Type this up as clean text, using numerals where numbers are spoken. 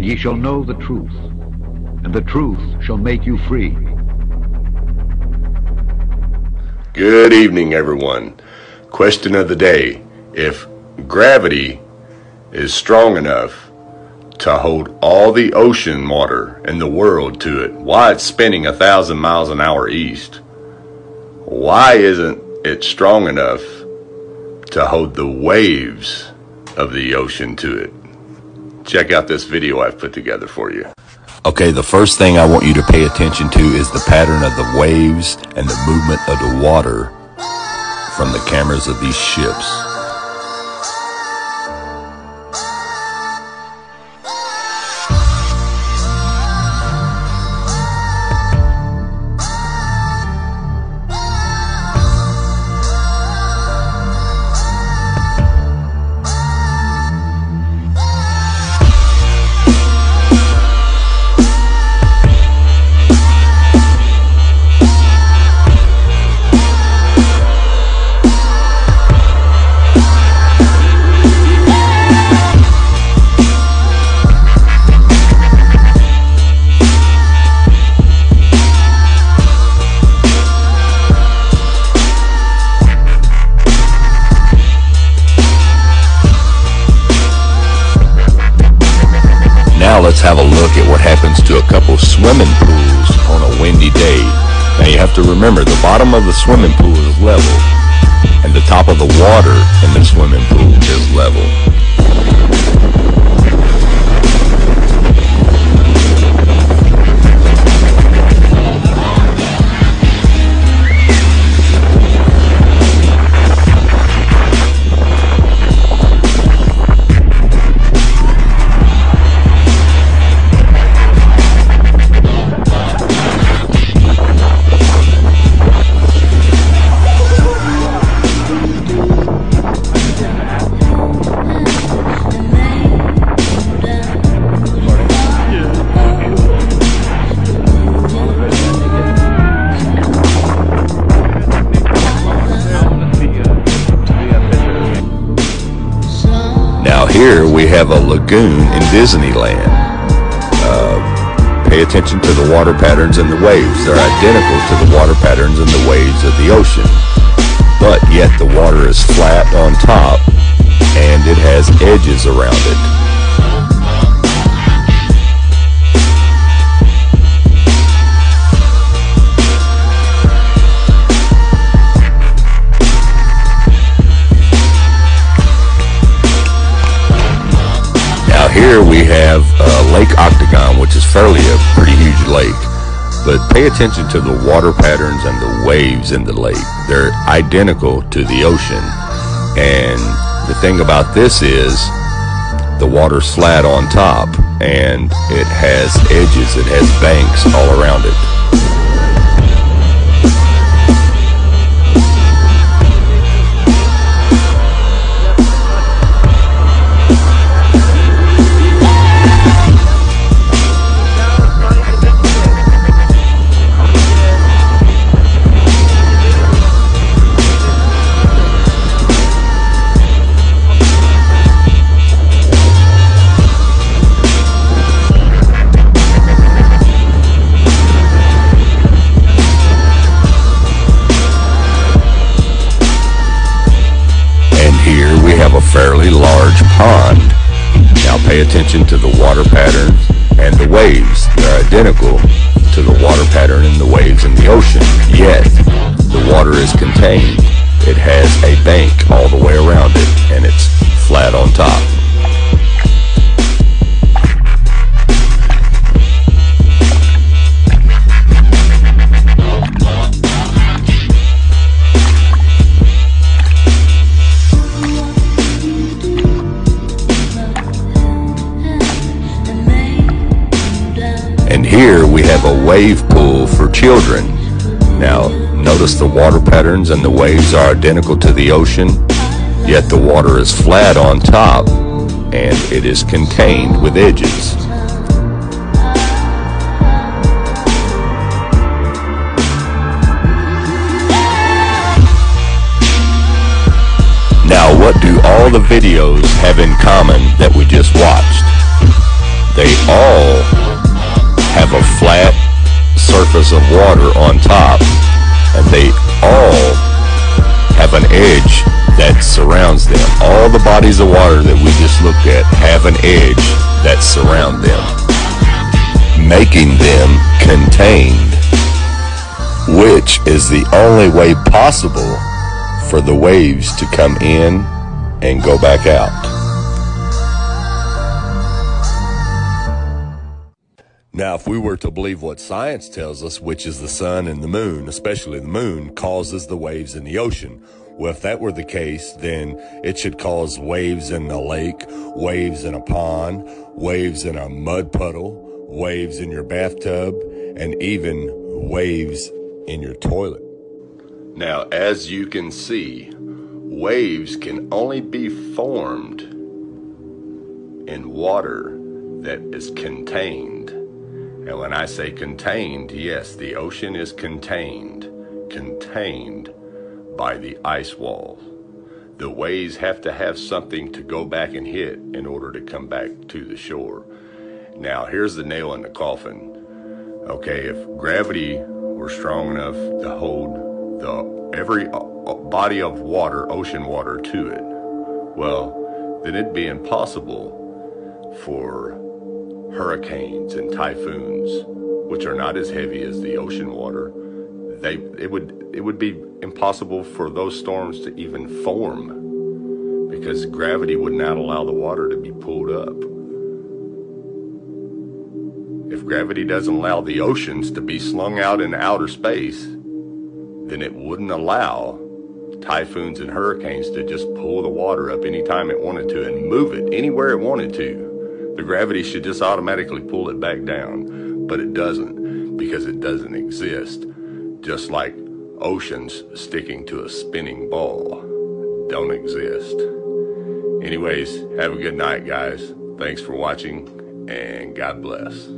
and ye shall know the truth, and the truth shall make you free. Good evening, everyone. Question of the day: if gravity is strong enough to hold all the ocean water in the world to it, why it's spinning 1,000 miles an hour east, why isn't it strong enough to hold the waves of the ocean to it? Check out this video I've put together for you. Okay, the first thing I want you to pay attention to is the pattern of the waves and the movement of the water from the cameras of these ships. Now let's have a look at what happens to a couple swimming pools on a windy day. Now you have to remember, the bottom of the swimming pool is level, and the top of the water in the swimming pool is level. Here we have a lagoon in Disneyland. Pay attention to the water patterns and the waves. They're identical to the water patterns and the waves of the ocean, but yet the water is flat on top and it has edges around it. Here we have Lake Octagon, which is fairly a pretty huge lake, but pay attention to the water patterns and the waves in the lake. They're identical to the ocean, and the thing about this is the water's flat on top and it has edges, it has banks all around it. A fairly large pond. Now pay attention to the water patterns and the waves. They're identical to the water pattern and the waves in the ocean, yet the water is contained. It has a bank all the way around it and it's flat on top. And here we have a wave pool for children. Now notice the water patterns and the waves are identical to the ocean, yet the water is flat on top and it is contained with edges. Now what do all the videos have in common that we just watched? they all have a flat surface of water on top, and they all have an edge that surrounds them. All the bodies of water that we just looked at have an edge that surround them, making them contained, which is the only way possible for the waves to come in and go back out. Now, if we were to believe what science tells us, which is the sun and the moon, especially the moon, causes the waves in the ocean. Well, if that were the case, then it should cause waves in a lake, waves in a pond, waves in a mud puddle, waves in your bathtub, and even waves in your toilet. Now, as you can see, waves can only be formed in water that is contained. And when I say contained, yes, the ocean is contained by the ice wall. The waves have to have something to go back and hit in order to come back to the shore. Now, here's the nail in the coffin. Okay, if gravity were strong enough to hold every body of water, ocean water, to it, well, then it'd be impossible for hurricanes and typhoons, which are not as heavy as the ocean water, it would be impossible for those storms to even form, because gravity would not allow the water to be pulled up. If gravity doesn't allow the oceans to be slung out in outer space, then it wouldn't allow typhoons and hurricanes to just pull the water up anytime it wanted to and move it anywhere it wanted to. The gravity should just automatically pull it back down, but it doesn't, because it doesn't exist. Just like oceans sticking to a spinning ball don't exist. Anyways, have a good night, guys. Thanks for watching, and God bless.